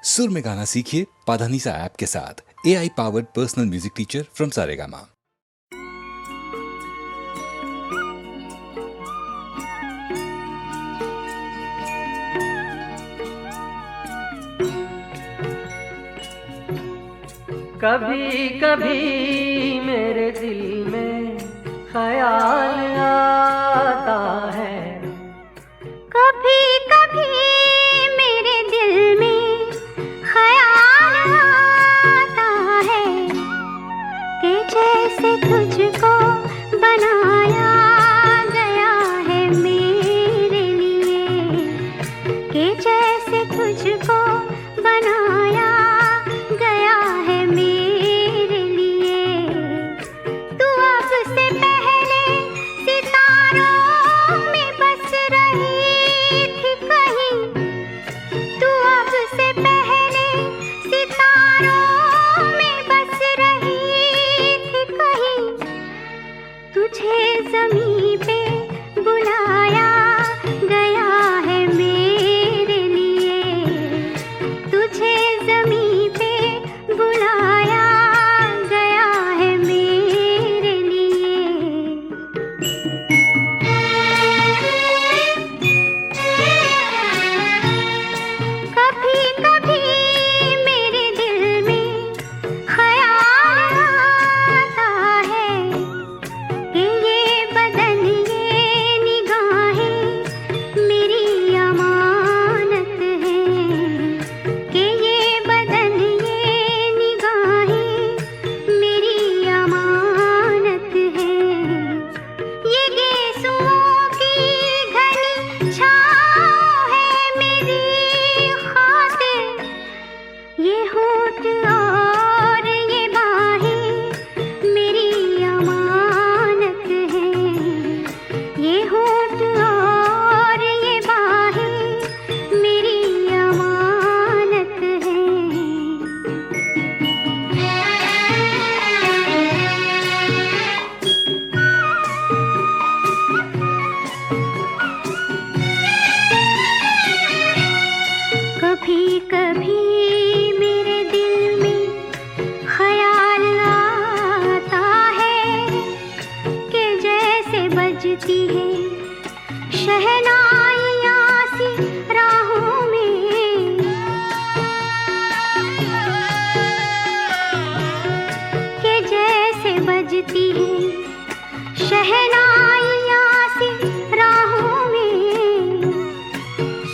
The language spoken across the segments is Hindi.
सुर में गाना सीखिए पाधानीसा ऐप के साथ। AI powered personal music teacher from Saregama. कभी कभी मेरे दिल में ख्याल आता है, कभी कभी मेरे दिल में ख्याल आता है कि जैसे तुझको बनाया गया है मेरे लिए, कि जैसे तुझको बनाया गया है मेरे लिए। तू अब से पहले सितारों में बस रही थी कहीं, तू अब से पहले सितारों में बस रही थी कहीं। तुझे ज़मीं पे बुलाया गया है मेरे लिए, तुझे ज़मीं पे बुलाया गया है मेरे लिए। कभी कभी मेरे दिल में ख्याल आता है कि ये बदन ये निगाहें मेरी अमानत है, कि ये बदन ये निगाहें मेरी अमानत है। ये गेसुओं की घनी छाँव है मेरी खातिर, ये होठ और ये बाहें मेरी अमानत है, ये होठ और ये बाहें मेरी अमानत है। कभी कभी मेरे दिल में ख्याल आता है कि जैसे बजती है शहनाइयाँ सी राहों में, कि जैसे बजती है शहनाइयाँ सी राहों में।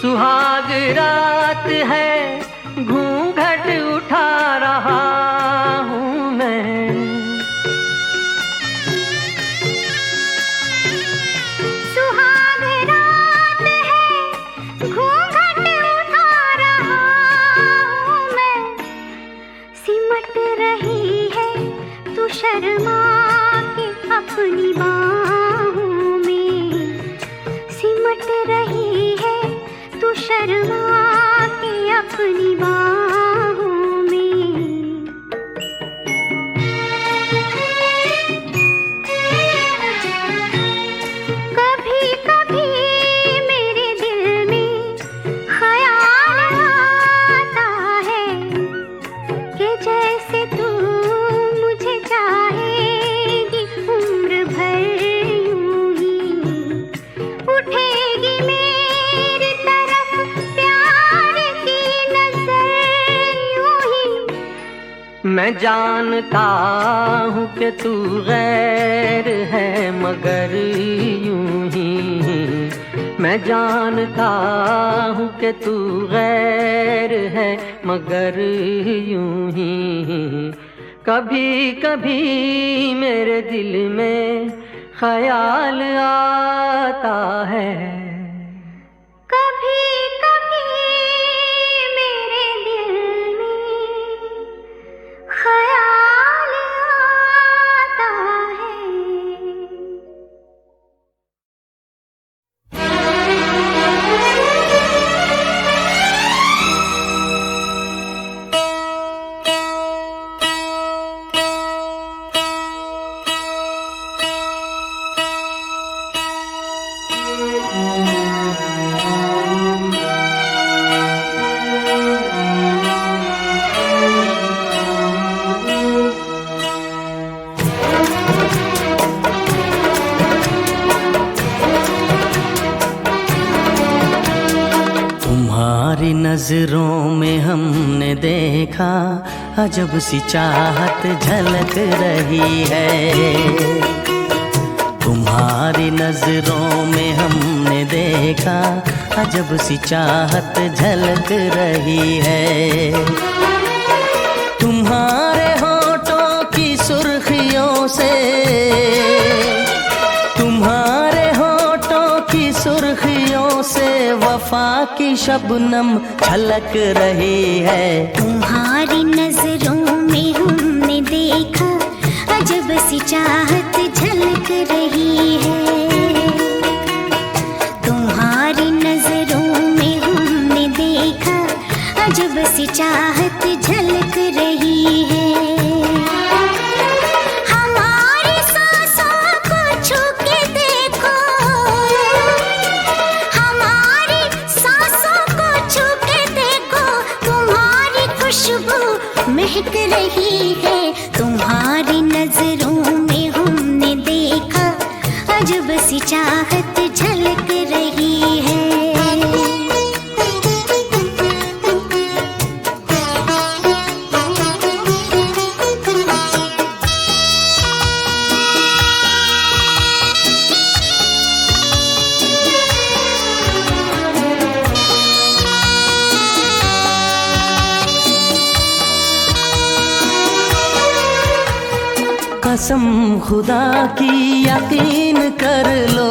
सुहाग रात है, घूंघट उठा रहा हूँ मैं। सुहाग रात है, घूंघट उठा रहा हूँ मैं। सिमट रही है तू शर्मा के अपनी बाहों में, सिमट रही है तू शर्मा के अपनी बाहों में। कभी कभी मेरे दिल में ख्याल आता है कि जैसे तू मुझे चाहेगी उम्र भर यूं ही, उठेगी मेरी तरफ प्यार की नजर यूं ही। मैं जानता हूँ कि तू गैर है मगर यूं ही, मैं जानता हूँ कि तू गैर है मगर यूं ही। कभी कभी मेरे दिल में ख्याल आता है, कभी कभी मेरे दिल में ख्याल आता है। नजरों में हमने देखा अजब सी चाहत झलक रही है। तुम्हारी नजरों में हमने देखा अजब सी चाहत झलक रही है। तुम्हारे होठों की सुर्खियों से, तुम्हारे होठों की सुर्खियों से वफा की शबनम छलक रही है। तुम्हारी नजरों में हमने देखा अजब सी चाहत झलक रही है। तुम्हारी नजरों में हमने देखा अजब सी चाहत झलक रही है। हमारी सांसों को छू के देखो, हमारी सांसों को छू के देखो, तुम्हारी खुशबू महक रही है। तुम्हारी नजरों में हमने देखा अजब सी चाहत झलक रही है। कसम खुदा की यकीन कर लो,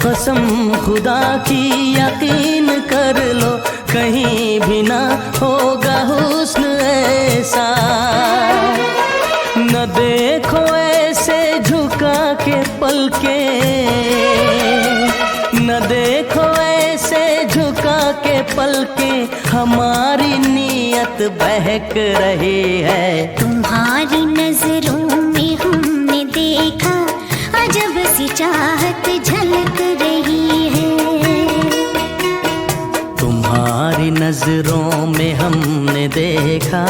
कसम खुदा की यकीन कर लो, कहीं भी ना होगा हुस्न ऐसा। न देखो ऐसे झुका के पलके, न देखो ऐसे झुका के पलके, हमारी नीयत बहक रही है। तुम्हारी नजरों में हमने देखा अजब सी चाहत झलक रही है। तुम्हारी नजरों में हमने देखा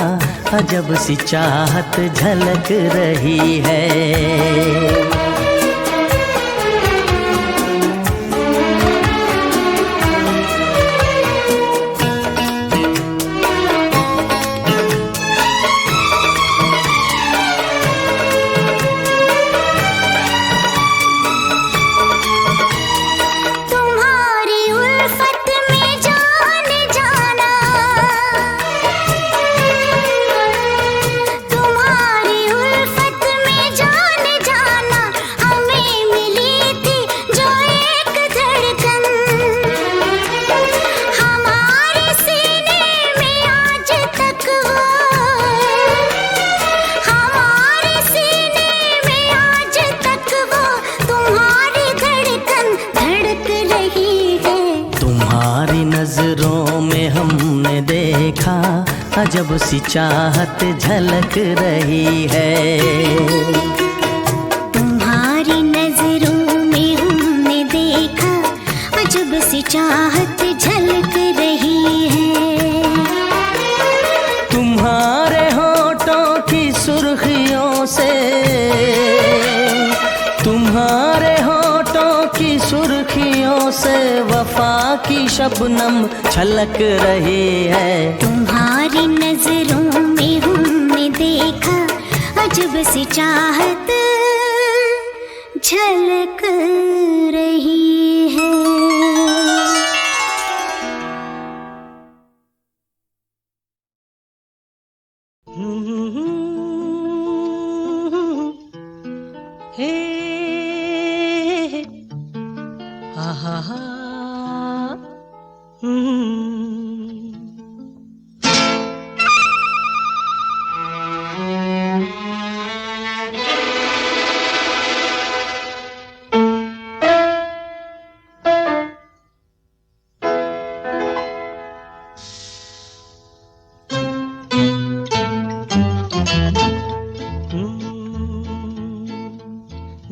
अजब सी चाहत झलक रही है। नजरों में हमने देखा अजब सी चाहत झलक रही है। तुम्हारी नजरों में हमने देखा अजब सी चाहत झलक रही है। तुम्हारे होठों की सुर्खियों से, तुम्हारे होठों की सुर्खियों से वफा की शबनम छलक रही है। तुम्हारी नजरों में हमने देखा अजब सी चाहत झलक रही है।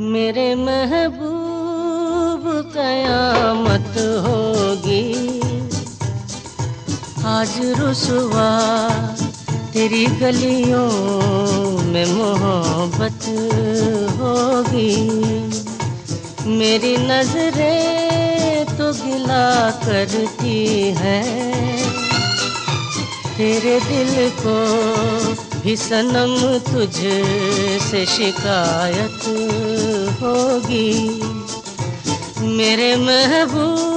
मेरे महबूब कयामत होगी, आज रुसवा तेरी गलियों में मोहब्बत होगी। मेरी नजरें तो गिला करती है। तेरे दिल को भी सनम तुझसे शिकायत होगी मेरे महबूब।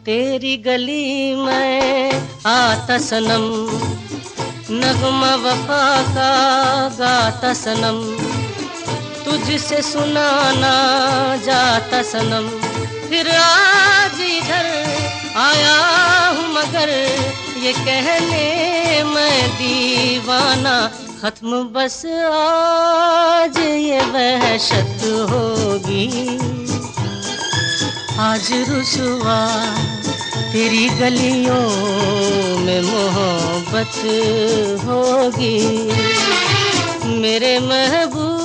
तेरी गली में आता सनम, नगमा वफा का गाता सनम, तुझसे सुनाना जाता सनम। फिर आज इधर आया हूँ मगर ये कहने मैं दीवाना। खत्म बस आज ये वहशत होगी, आज रुसवा तेरी गलियों में मोहब्बत होगी मेरे महबूब।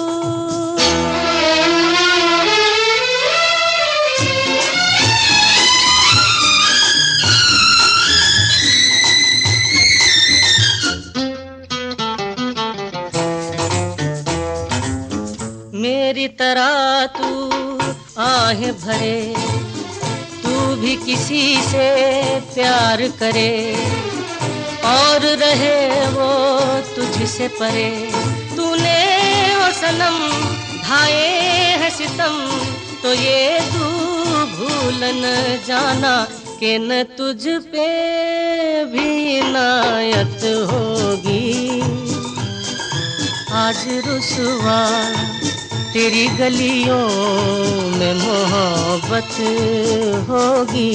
मेरी तरह तू आहें भरे, तू भी किसी से प्यार करे और रहे वो तुझसे परे। तूने वो सनम ढाए है सितम, तो ये तू भूल न जाना कि न तुझ पे भी इनायत होगी। आज रुसवा तेरी गलियों में मोहब्बत होगी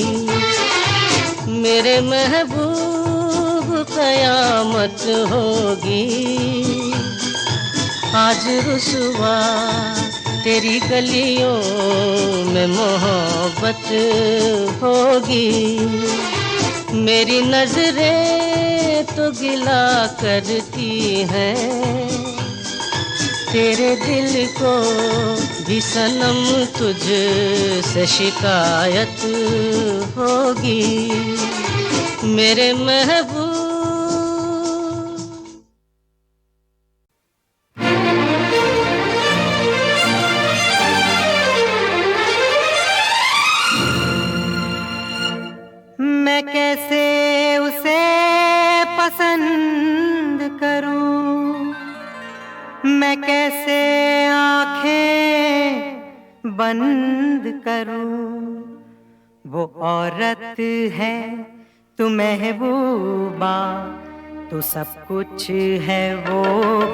मेरे महबूब, कयामत होगी। आज रुसवा तेरी गलियों में मोहब्बत होगी। मेरी नजरें तो गिला करती हैं, तेरे दिल को भी सनम तुझसे शिकायत होगी मेरे महबूब। मैं कैसे उसे पसंद करूं, मैं कैसे आंखें बंद करूं। वो औरत है तू महबूबा, तू सब कुछ है वो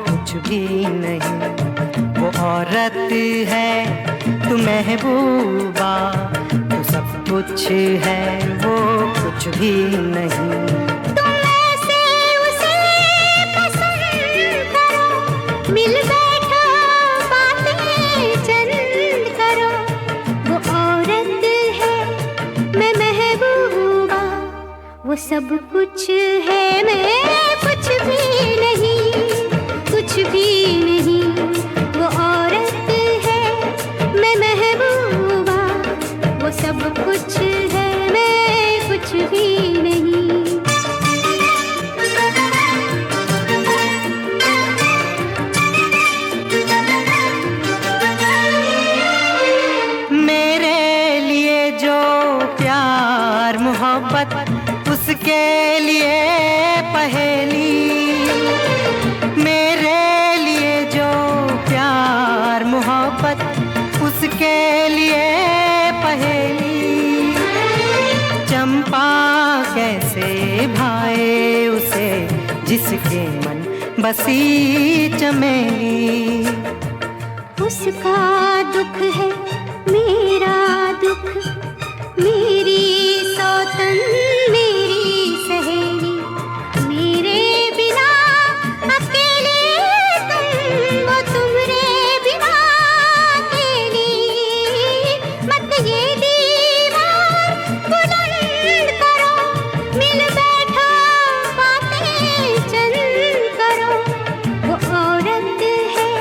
कुछ भी नहीं। वो औरत है तू महबूबा, तू सब कुछ है वो कुछ भी नहीं। मिल बैठो बातें चंद करो, वो औरत है मैं महबूबा, वो सब कुछ है मैं कुछ भी नहीं, कुछ भी नहीं। वो औरत है मैं महबूबा, वो सब कुछ है मैं कुछ भी नहीं। उसके लिए पहेली, मेरे लिए जो प्यार मोहब्बत, उसके लिए पहेली। चंपा कैसे भाए उसे जिसके मन बसी चमेली। उसका दुख है मेरा दुख, मेरी सौतन मेरी सहेली। मेरे बिना अकेले तुम, वो तुम्हारे बिना अकेली। मत ये दीवार बुलंद करो, मिल बैठो बातें चंद करो। वो औरत है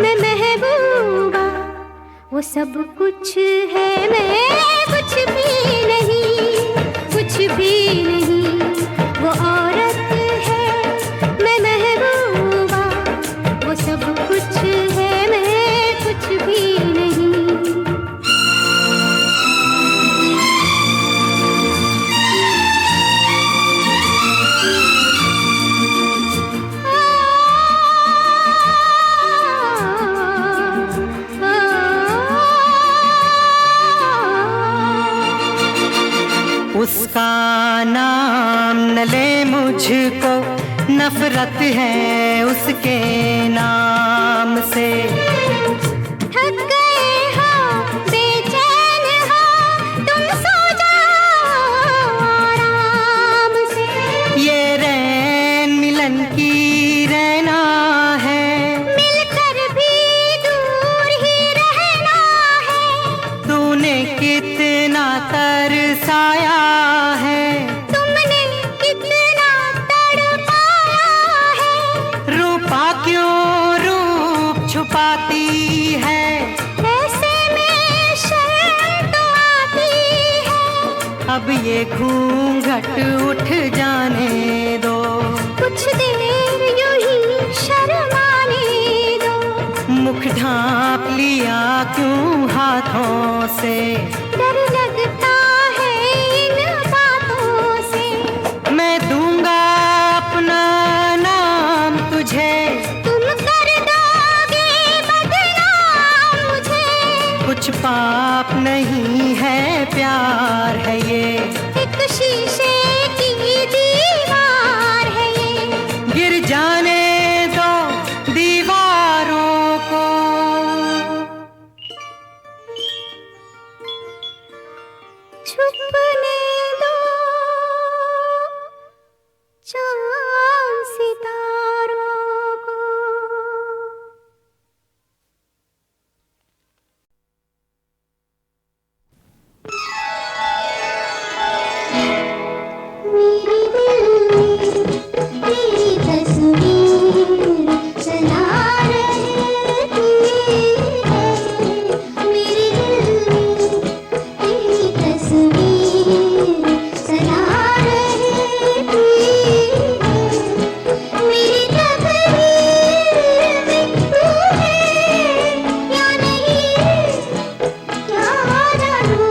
मैं महबूबा, वो सब कुछ है मैं कुछ भी नहीं, कुछ भी नहीं। मुझको नफरत है उसके नाम से। थक गए हो, बेचैन हो, तुम सो जाओ आराम से। ये रैन मिलन की रहना है, मिलकर भी दूर ही रहना है। तूने कितना तरसाया है, तुमने कितना तड़पाया है। रूपा क्यों रूप छुपाती है, ऐसे में शर्म तो आती है। अब ये घूंघट उठ जाने दो, कुछ देर यूं ही शर्माने दो। मुख ढांप लिया क्यों हाथों से, डर लगता है इन बातों से। मैं दूंगा अपना नाम तुझे, तुम कर दोगे बदनाम मुझे। कुछ पाप नहीं है प्यार है ये, एक शीशे की दीवार है ये। गिर जाने दो दीवारों को। छुपने दो चांद सितारों को। मेरे दिल में तेरी तस्वीर सदा रहती है। मेरे दिल में तेरी तस्वीर सदा रहती है। मेरी तकदीर में तू है या नहीं, क्या जानूं।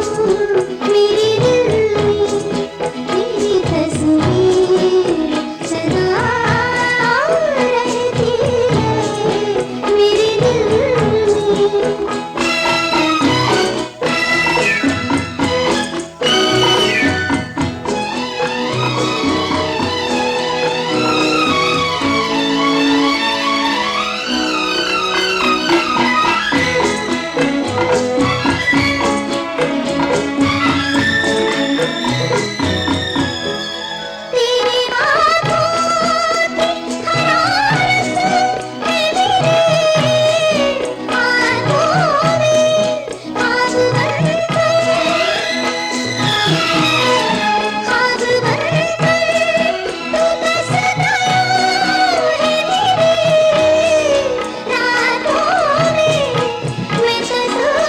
मेरे दिल में तेरी तस्वीर सदा रहती है। मेरे दिल में। तेरी आँखों की हरारत है मेरे आँखों में आग बनकर तू बसता है मेरी रातों में। मैं तस्वीर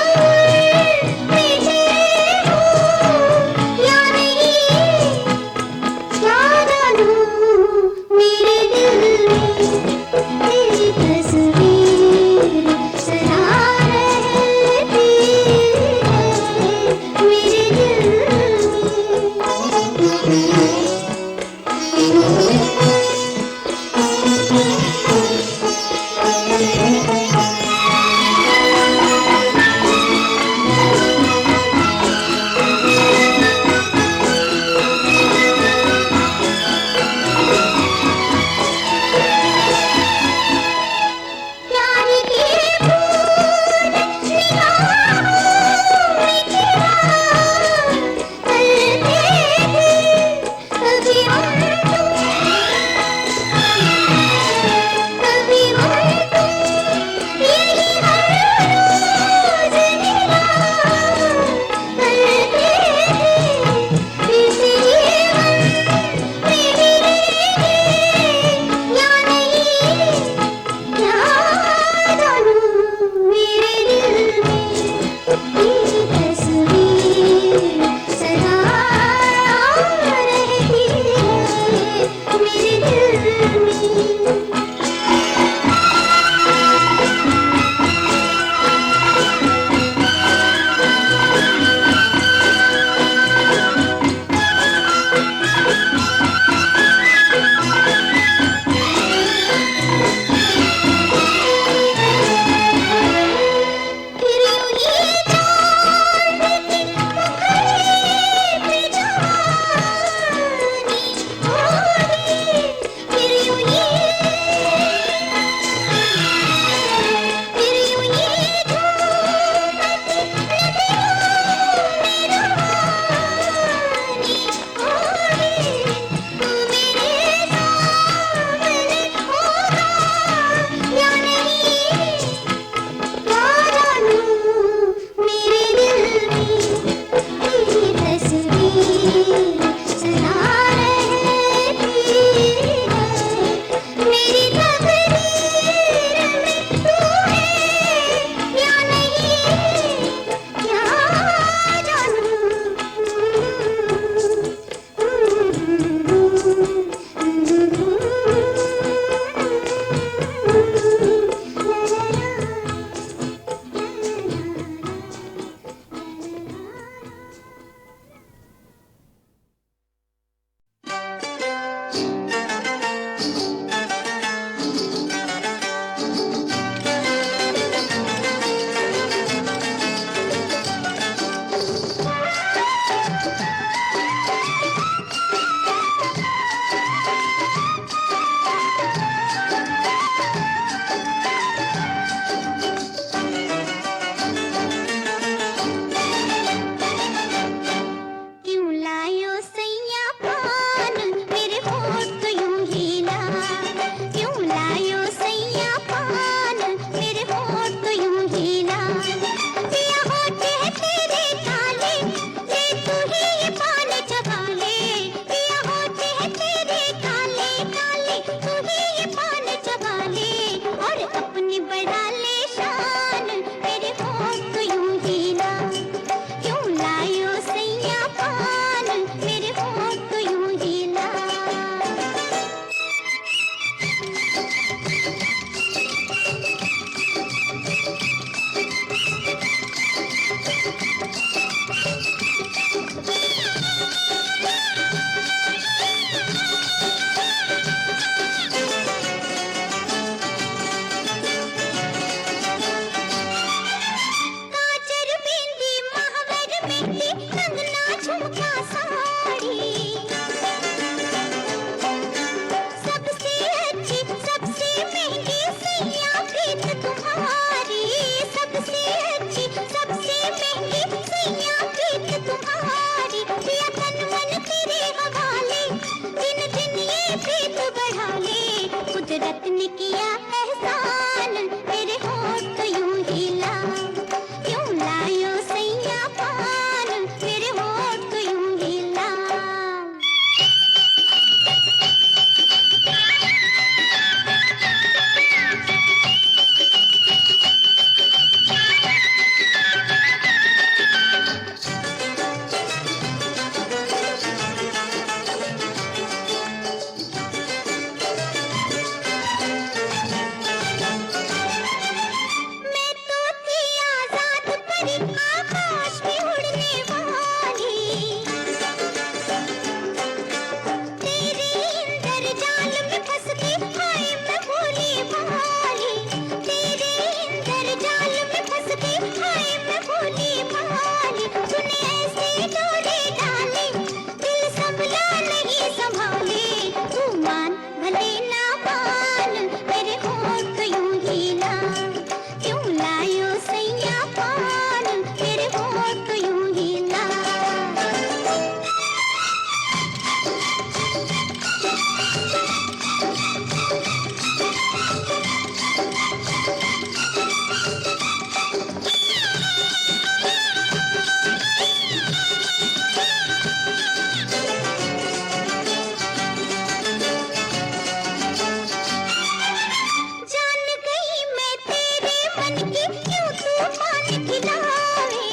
में तेरी हूँ या नहीं, क्या जानूं। मेरे दिल में तेरी तस्वीर सदा रहती है। मेरे दिल प्यार की बूंद निगाहों में गिरा करते थे कभी हम तुम। कुदरत ने किया एहसान, मेरे होठ तो यूं ही लाल, यूं लायो सैया पान, मेरे होठ तो यूं ही लाल। मैं तो थी आजाद परी, आकाश में उड़ने वाली, तेरे इंद्रजाल में फंस के हाय मैं भोली भाली, तेरे इंद्रजाल में फंस के हाय मैं भोली भाली। तूने ऐसे डोरे डाले, दिल संभला नहीं संभाले, तू मान भले ना मान, मेरे होठ तो यूं ही लाल, क्यों लायो सैया पान, मेरे होठ तो यूं ही लाल। जान गई मैं तेरे मन की, क्यों तूफान खिलावे,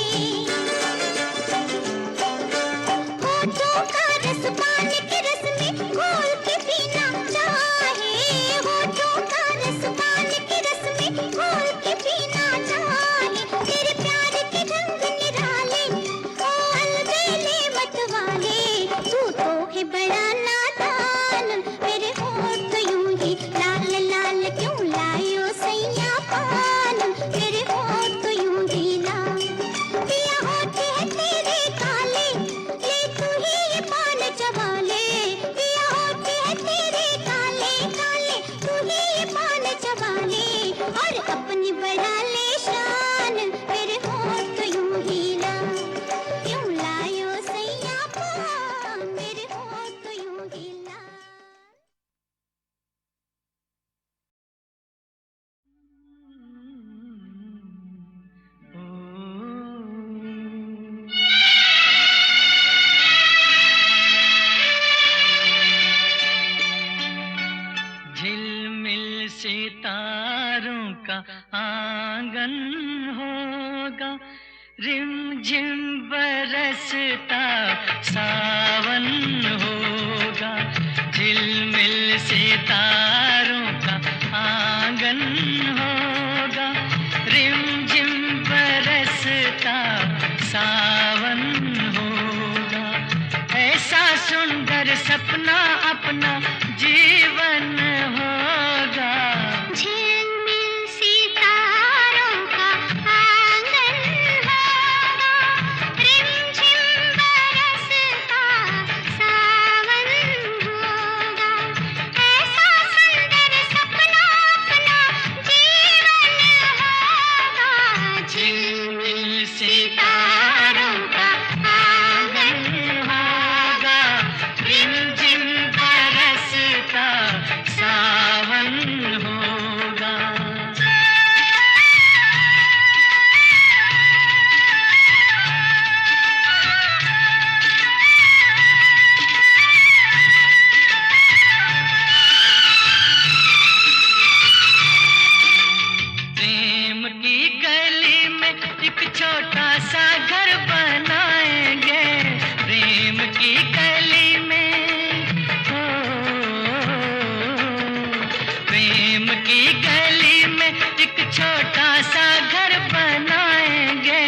होठों का रस पान के रस में घोल के पीना चाहे, होठों का रस पान के रस में घोल के पीना चाहे, तेरे प्यार के रंग निराले, ओ अलबेले मत वाले, तू तो है बड़ा नादान, मेरे होठ तो यूं ही लाल लाल, क्यों लायो सैया पान, मेरे होठ तो यूं ही लाल। पिया होठ है तेरे काले, ले तू ही ये पान चबा ले, पिया होठ है तेरे काले काले, तू ही ये पान चबा ले, और अपनी बढ़ा ले शान, मेरे होठ तो यूं ही लाल, क्यों लायो सैया पान, मेरे होठ तो यूं ही लाल। झिलमिल सितारों का आंगन होगा, रिमझिम बरसता सावन होगा, झिलमिल सितारों का आंगन होगा, रिमझिम बरसता सावन होगा, ऐसा सुंदर सपना अपना जीवन होगा। झिलमिल सितारों का आंगन होगा, रिमझिम बरसता सावन होगा, ऐसा सुंदर सपना अपना जीवन होगा। झिलमिल सितारों का आंगन होगा, रिमझिम बरसता सावन होगा। प्रेम की गली में एक छोटा सा घर बनाएंगे, प्रेम की गली में, हो प्रेम की गली में एक छोटा सा घर बनाएंगे,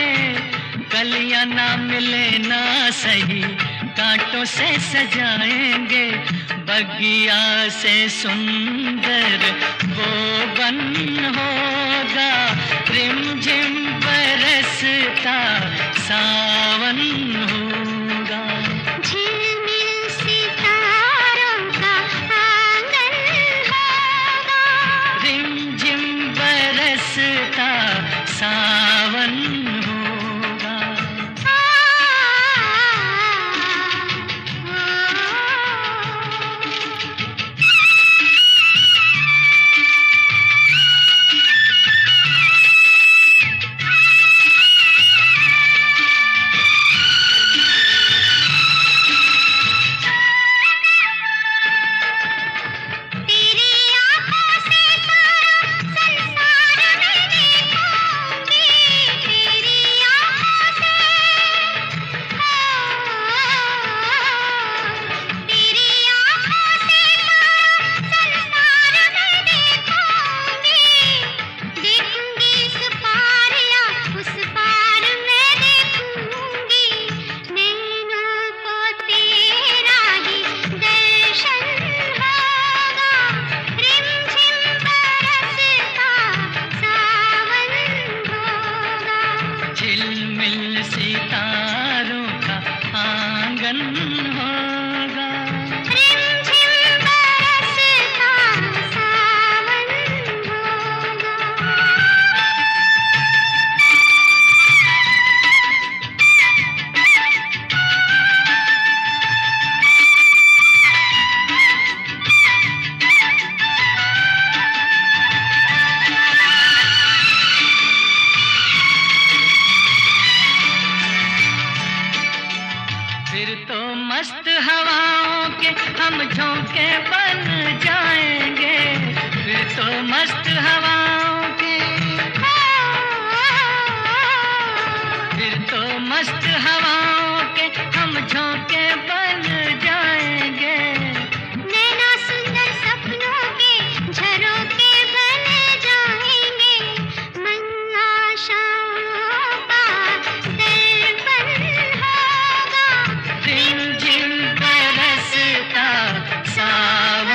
कलियां ना मिले ना सही कांटों से सजाएंगे, बगिया से सुंदर वो बन होगा, रिमझिम बरसता सावन होगा। झिलमिल सितारों का आंगन होगा, रिमझिम बरसता सावन होगा।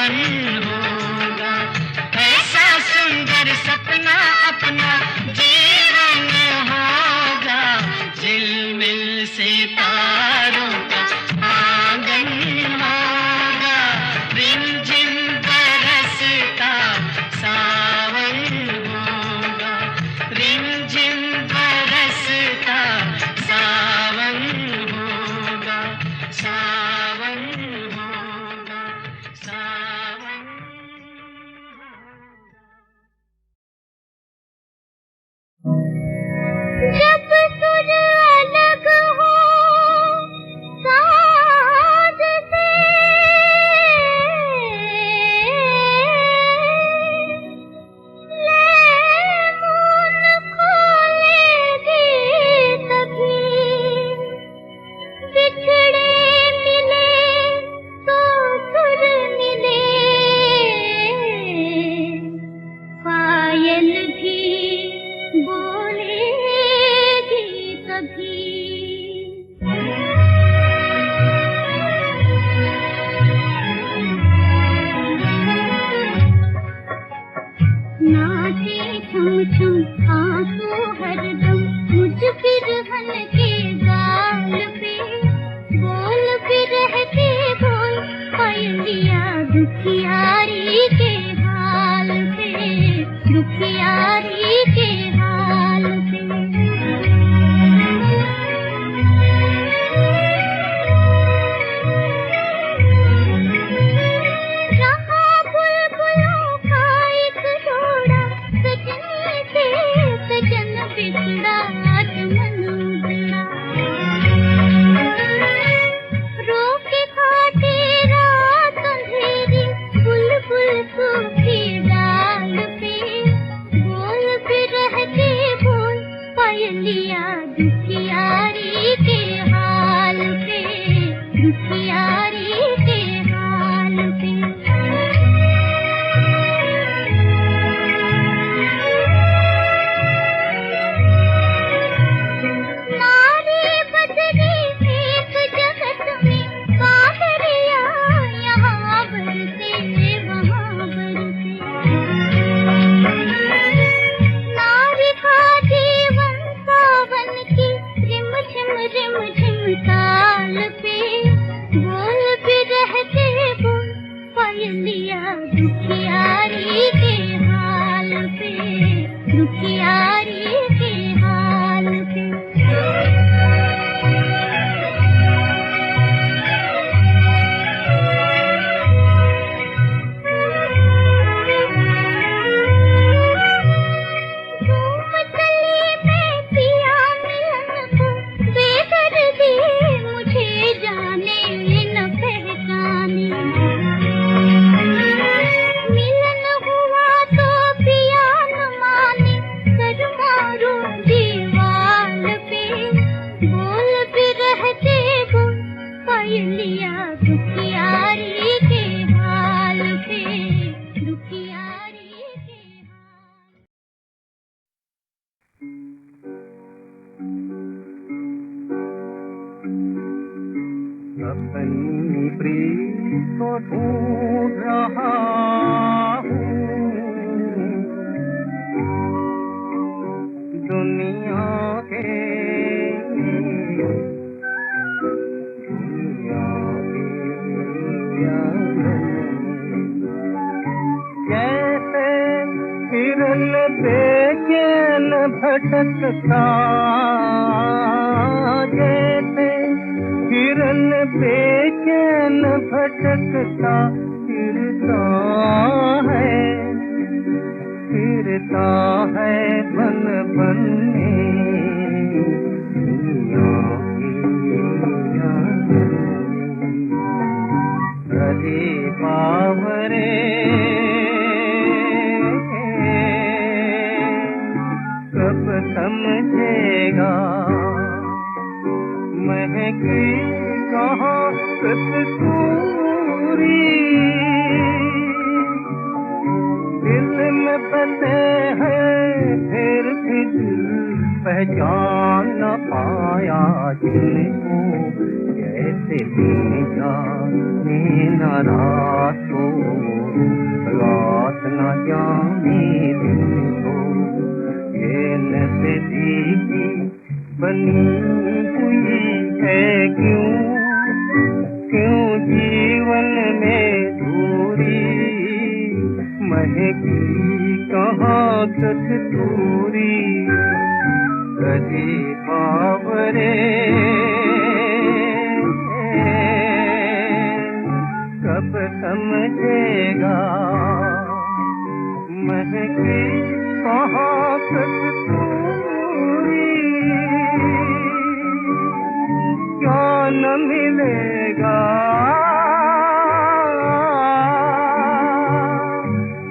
सावन होगा। ऐसा सुंदर सपना अपना जीवन होगा, झिलमिल सितारों का आंगन होगा, रिमझिम बरसता सावन होगा, रिमझिम बरसता सावन होगा, सावन होगा, सावन जब सुर अलग हो साज से, लेमन खोलेगी तभी, बिछड़े मिले तो सुर मिले, पायल भी बोलेगी तभी। नाचे छम छम आंसू हरदम मुझ बिरहन के गाल पे, बोल बिरह के बोल पायलिया दुखियारी के हाल पे, दुखियारी के हाल पे। रहा बुलबुलों का एक जोड़ा, सजने से सजन बिछड़ा मन उजड़ा, रोके खाते रात अंधेरी बुलबुल सूखी डाल पे, बोल बिरह के बोल पायलिया दुखियारी के हाल पे, दुखियारी के हाल पे। नारी बदरी एक जगत में, कांवरिया यहाँ बरसे वहाँ बरसे, नारी का जीवन सावन की रिमझिम रिमझिम ताल पे, बोल बिरह के बोल पायलिया दुखियारी के हाल पे, दुखियारी के हाल पे। धूप चली मैं पिया मिलन को, बेदर्दी मुझे जाने न पहचाने, मिलन हुआ तो पिया न माने, सर मारो दीवाल पे, बोल बिरह के बोल पायलिया दुखियारी के हाल पे, दुखियारी के हाल। अपनी प्रीत को ढूंढ रहा हूँ, दुनिया के जैसे हिरन बेचैन भटकता, जैसे हिरन बेचैन भटकता फिरता है बन बन में दुनिया की आंगन में। अरे बावरे कब समझेगा, महकी कहाँ कस्तूरी, दिल में बसे हैं फिर भी दिल पहचान न पाए। जिनको कैसे दिन जाने न रात को, रात न जाने दिन को, ये नजदीकी बनी हुई है क्यों, क्यों जीवन में दूरी, महकी कहाँ कस्तूरी, कभी बावरे कब समझेगा, महकी कहाँ कस्तूरी, क्या न मिलेगा,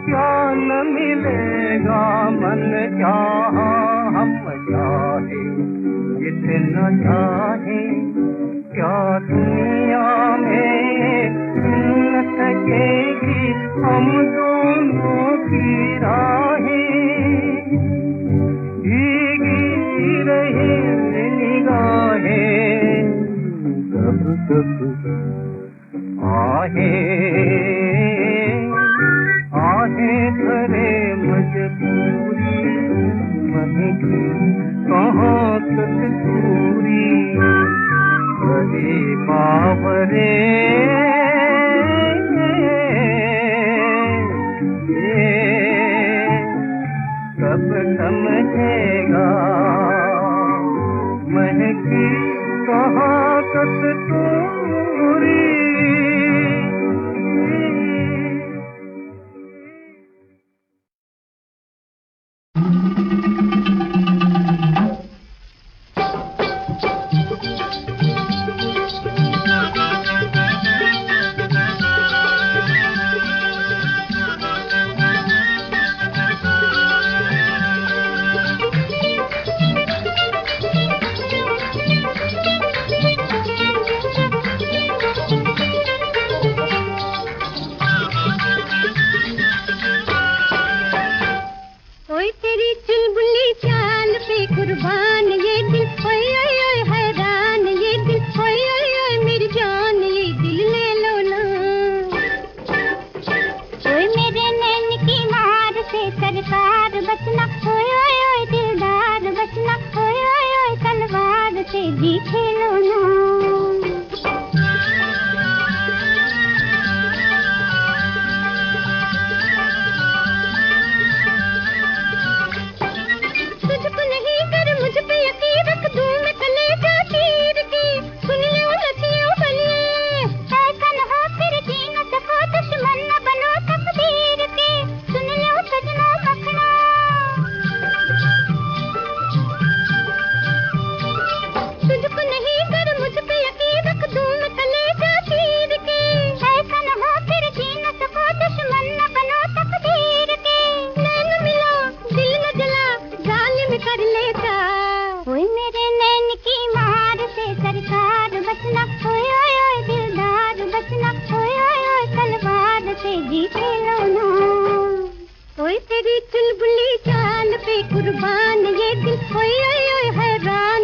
क्या न मिलेगा, मन चाहा हम चाहे जितना चाहे, क्या दुनिया में मिल सकेगी हम दोनों की राहें, भीगी रहे निगाहें, कब तक आहें भरे मजबूरी, मन की कहाँ कस्तूरी, कभी बावरे कब समझेगा, महकी कहाँ कस्तूरी। तेरी चुलबुली चाल पे कुर्बान ये दिल, ओए ओए ओए हैरान